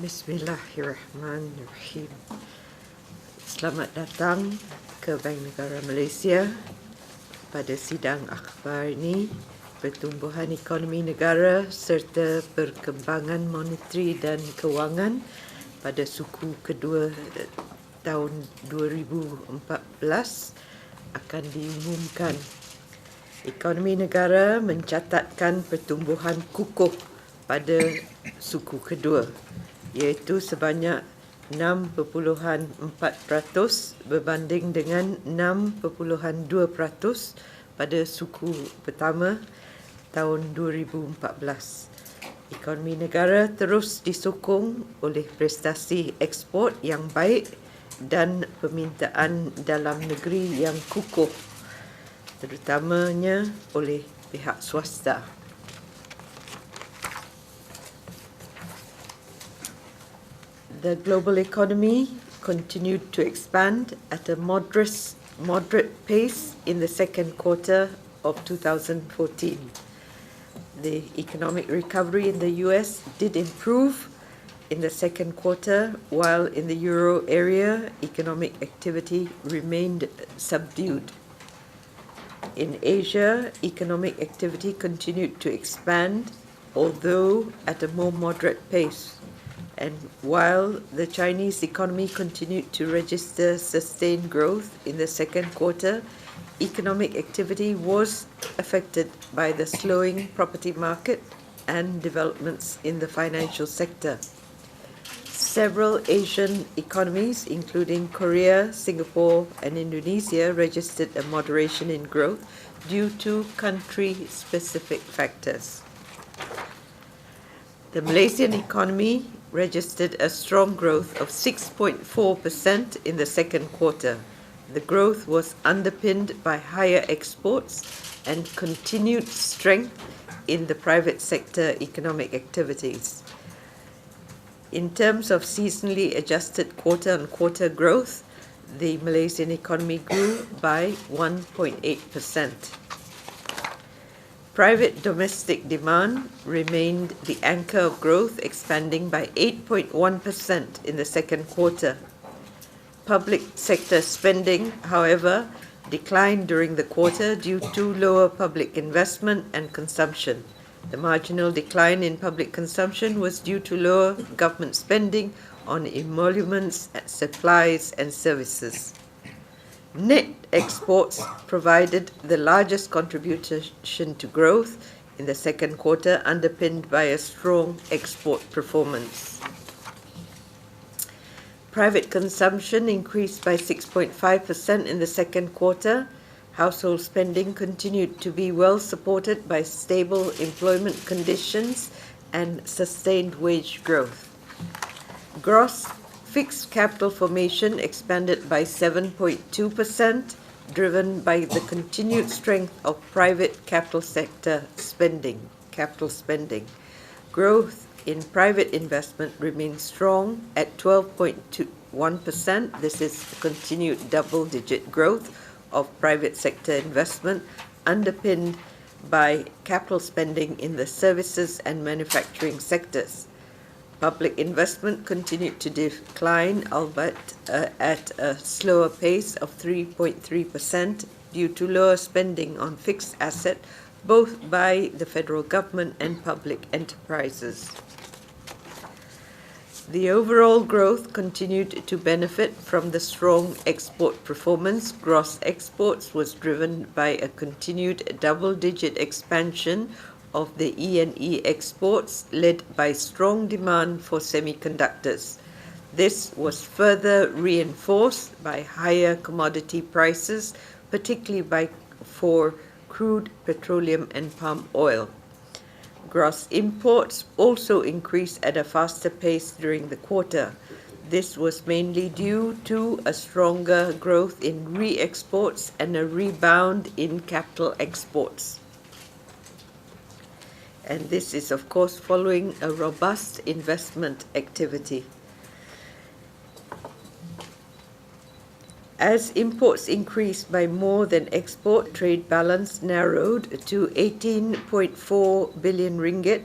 Bismillahirrahmanirrahim. Selamat datang ke Bank Negara Malaysia. Pada sidang akhbar ini, pertumbuhan ekonomi negara serta perkembangan moneteri dan kewangan pada suku kedua tahun 2014 akan diumumkan. Ekonomi negara mencatatkan pertumbuhan kukuh pada suku kedua, iaitu sebanyak 6.4% berbanding dengan 6.2% pada suku pertama tahun 2014. Ekonomi negara terus disokong oleh prestasi ekspor yang baik dan permintaan dalam negeri yang kukuh, terutamanya oleh pihak swasta. The global economy continued to expand at a moderate pace in the second quarter of 2014. The economic recovery in the US did improve in the second quarter, while in the euro area, economic activity remained subdued. In Asia, economic activity continued to expand, although at a more moderate pace. And while the Chinese economy continued to register sustained growth in the second quarter, economic activity was affected by the slowing property market and developments in the financial sector. Several Asian economies, including Korea, Singapore, and Indonesia, registered a moderation in growth due to country-specific factors. The Malaysian economy registered a strong growth of 6.4% in the second quarter. The growth was underpinned by higher exports and continued strength in the private sector economic activities. In terms of seasonally adjusted quarter-on-quarter growth, the Malaysian economy grew by 1.8%. Private domestic demand remained the anchor of growth, expanding by 8.1% in the second quarter. Public sector spending, however, declined during the quarter due to lower public investment and consumption. The marginal decline in public consumption was due to lower government spending on emoluments, supplies, and services. Net exports provided the largest contribution to growth in the second quarter, underpinned by a strong export performance. Private consumption increased by 6.5% in the second quarter. Household spending continued to be well supported by stable employment conditions and sustained wage growth. Gross fixed capital formation expanded by 7.2%, driven by the continued strength of private capital sector capital spending. Growth in private investment remains strong at 12.1%. This is continued double-digit growth of private sector investment, underpinned by capital spending in the services and manufacturing sectors. Public investment continued to decline, albeit at a slower pace of 3.3% due to lower spending on fixed assets, both by the federal government and public enterprises. The overall growth continued to benefit from the strong export performance. Gross exports was driven by a continued double-digit expansion of the E&E exports, led by strong demand for semiconductors. This was further reinforced by higher commodity prices, particularly for crude petroleum and palm oil. Gross imports also increased at a faster pace during the quarter. This was mainly due to a stronger growth in re-exports and a rebound in capital exports. And this is, of course, following a robust investment activity. As imports increased by more than export, trade balance narrowed to 18.4 billion ringgit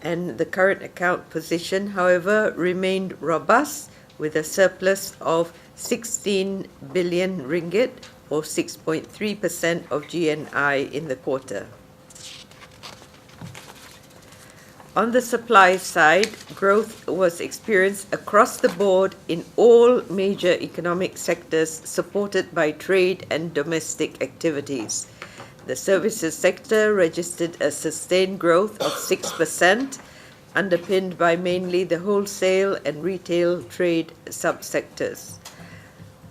And the current account position, however, remained robust with a surplus of 16 billion ringgit or 6.3% of GNI in the quarter. On the supply side, growth was experienced across the board in all major economic sectors, supported by trade and domestic activities. The services sector registered a sustained growth of 6%, underpinned by mainly the wholesale and retail trade subsectors.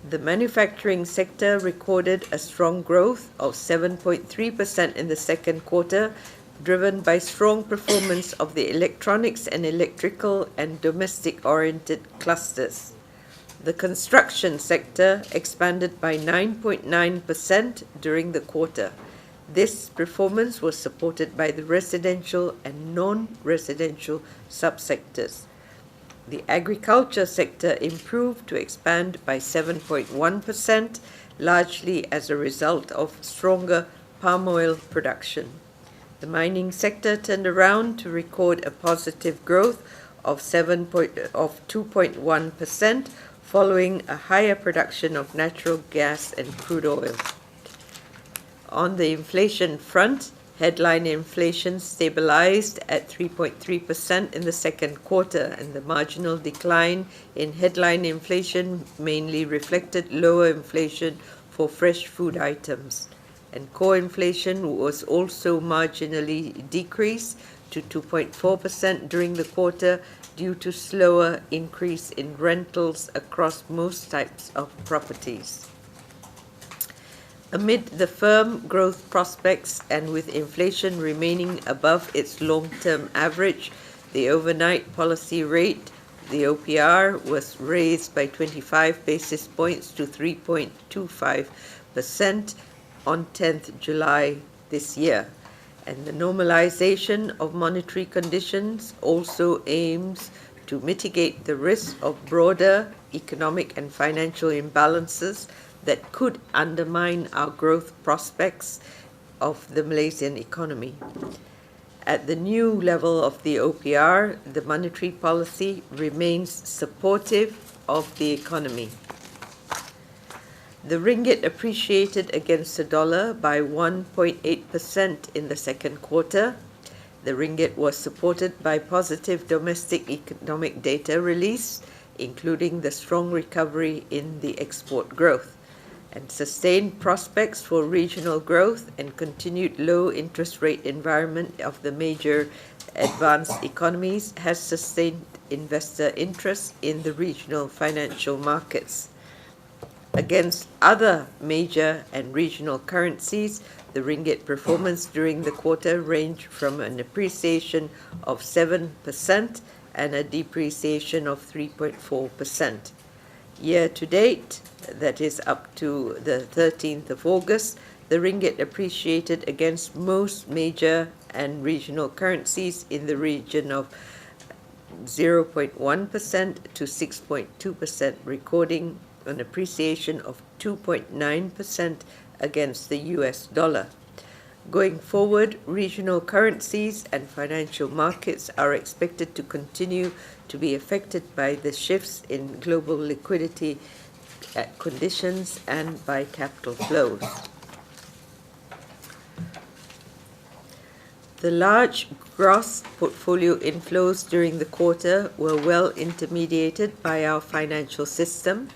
The manufacturing sector recorded a strong growth of 7.3% in the second quarter, driven by strong performance of the electronics and electrical and domestic-oriented clusters. The construction sector expanded by 9.9% during the quarter. This performance was supported by the residential and non-residential subsectors. The agriculture sector improved to expand by 7.1%, largely as a result of stronger palm oil production. The mining sector turned around to record a positive growth of 2.1%, following a higher production of natural gas and crude oil. On the inflation front, headline inflation stabilized at 3.3% in the second quarter, and the marginal decline in headline inflation mainly reflected lower inflation for fresh food items. And core inflation was also marginally decreased to 2.4% during the quarter due to slower increase in rentals across most types of properties. Amid the firm growth prospects and with inflation remaining above its long-term average, the overnight policy rate, the OPR, was raised by 25 basis points to 3.25% on 10th July this year. And the normalization of monetary conditions also aims to mitigate the risk of broader economic and financial imbalances that could undermine our growth prospects of the Malaysian economy. At the new level of the OPR, the monetary policy remains supportive of the economy. The ringgit appreciated against the dollar by 1.8% in the second quarter. The ringgit was supported by positive domestic economic data release, including the strong recovery in the export growth, and sustained prospects for regional growth and continued low interest rate environment of the major advanced economies has sustained investor interest in the regional financial markets. Against other major and regional currencies, the ringgit performance during the quarter ranged from an appreciation of 7% and a depreciation of 3.4%. Year to date, that is up to the 13th of August, the ringgit appreciated against most major and regional currencies in the region of 0.1% to 6.2%, recording an appreciation of 2.9% against the US dollar. Going forward, regional currencies and financial markets are expected to continue to be affected by the shifts in global liquidity conditions and by capital flows. The large gross portfolio inflows during the quarter were well intermediated by our financial system,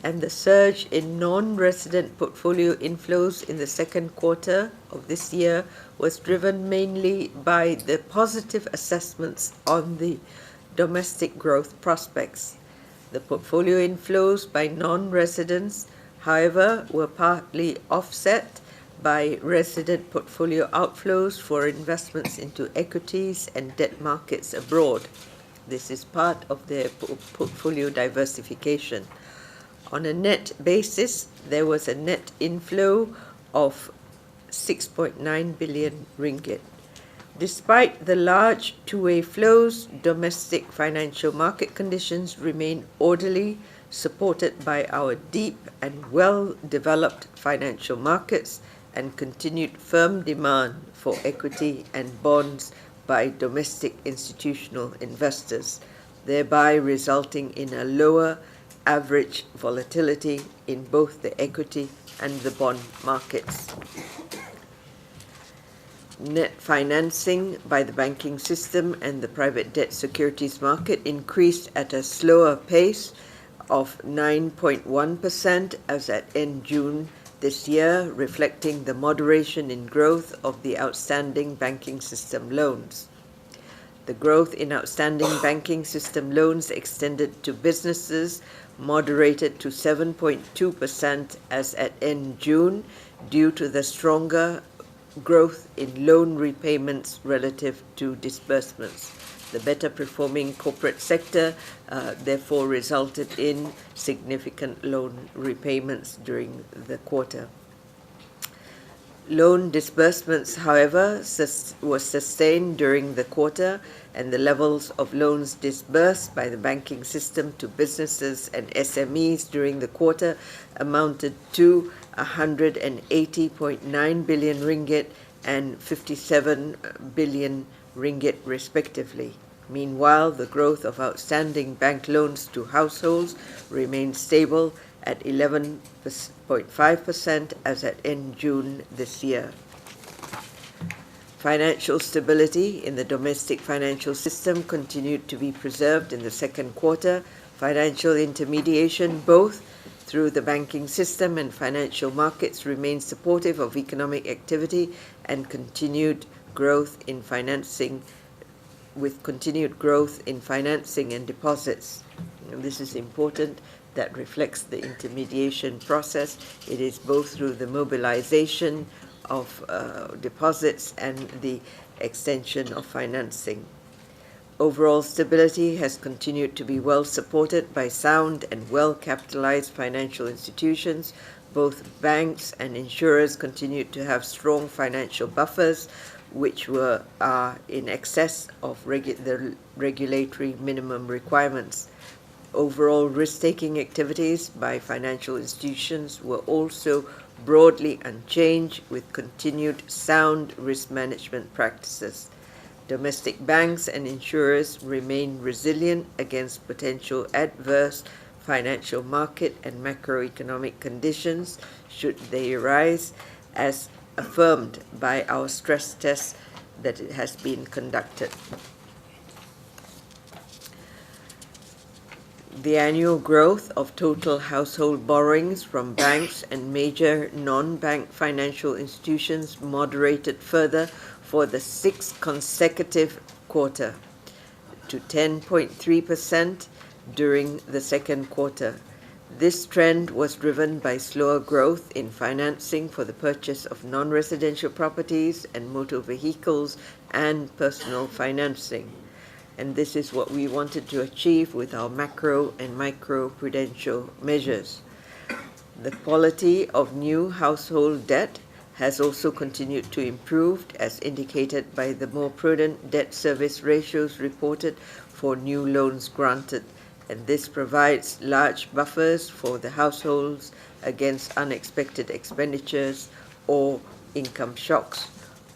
and the surge in non-resident portfolio inflows in the second quarter of this year was driven mainly by the positive assessments on the domestic growth prospects. The portfolio inflows by non-residents, however, were partly offset by resident portfolio outflows for investments into equities and debt markets abroad. This is part of their portfolio diversification. On a net basis, there was a net inflow of 6.9 billion ringgit. Despite the large two-way flows, domestic financial market conditions remain orderly, supported by our deep and well-developed financial markets and continued firm demand for equity and bonds by domestic institutional investors, thereby resulting in a lower average volatility in both the equity and the bond markets. Net financing by the banking system and the private debt securities market increased at a slower pace of 9.1% as at end June this year, reflecting the moderation in growth of the outstanding banking system loans. The growth in outstanding banking system loans extended to businesses moderated to 7.2% as at end June due to the stronger growth in loan repayments relative to disbursements. The better performing corporate sector therefore resulted in significant loan repayments during the quarter. Loan disbursements, however, were sustained during the quarter, and the levels of loans disbursed by the banking system to businesses and SMEs during the quarter amounted to 180.9 billion ringgit and 57 billion ringgit respectively. Meanwhile, the growth of outstanding bank loans to households remained stable at 11.5% as at end June this year. Financial stability in the domestic financial system continued to be preserved in the second quarter. Financial intermediation, both through the banking system and financial markets, remained supportive of economic activity and continued growth in financing, with continued growth in financing and deposits. And this is important. That reflects the intermediation process. It is both through the mobilization of deposits and the extension of financing. Overall stability has continued to be well supported by sound and well-capitalized financial institutions. Both banks and insurers continued to have strong financial buffers, which are in excess of the regulatory minimum requirements. Overall risk-taking activities by financial institutions were also broadly unchanged, with continued sound risk management practices. Domestic banks and insurers remain resilient against potential adverse financial market and macroeconomic conditions should they arise, as affirmed by our stress test that it has been conducted. The annual growth of total household borrowings from banks and major non-bank financial institutions moderated further for the sixth consecutive quarter to 10.3% during the second quarter. This trend was driven by slower growth in financing for the purchase of non-residential properties and motor vehicles and personal financing. And this is what we wanted to achieve with our macro and micro prudential measures. The quality of new household debt has also continued to improve, as indicated by the more prudent debt service ratios reported for new loans granted, and this provides large buffers for the households against unexpected expenditures or income shocks.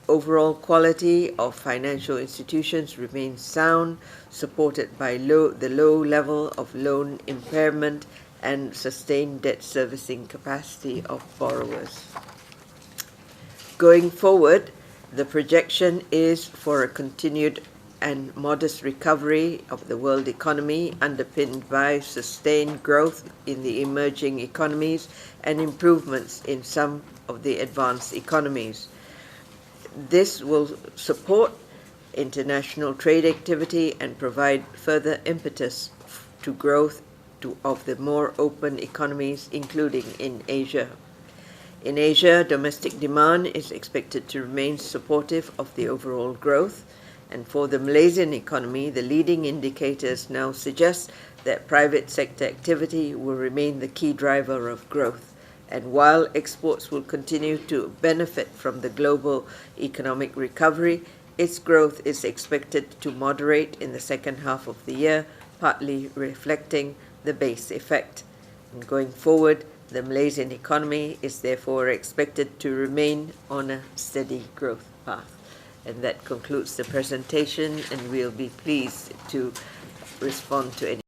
Overall quality of financial institutions remains sound, supported by the low level of loan impairment and sustained debt servicing capacity of borrowers. Going forward, the projection is for a continued and modest recovery of the world economy, underpinned by sustained growth in the emerging economies and improvements in some of the advanced economies. This will support international trade activity and provide further impetus to growth of the more open economies, including in Asia. In Asia, domestic demand is expected to remain supportive of the overall growth, and for the Malaysian economy, the leading indicators now suggest that private sector activity will remain the key driver of growth. And while exports will continue to benefit from the global economic recovery, its growth is expected to moderate in the second half of the year, partly reflecting the base effect. And going forward, the Malaysian economy is therefore expected to remain on a steady growth path. And that concludes the presentation, and we'll be pleased to respond to any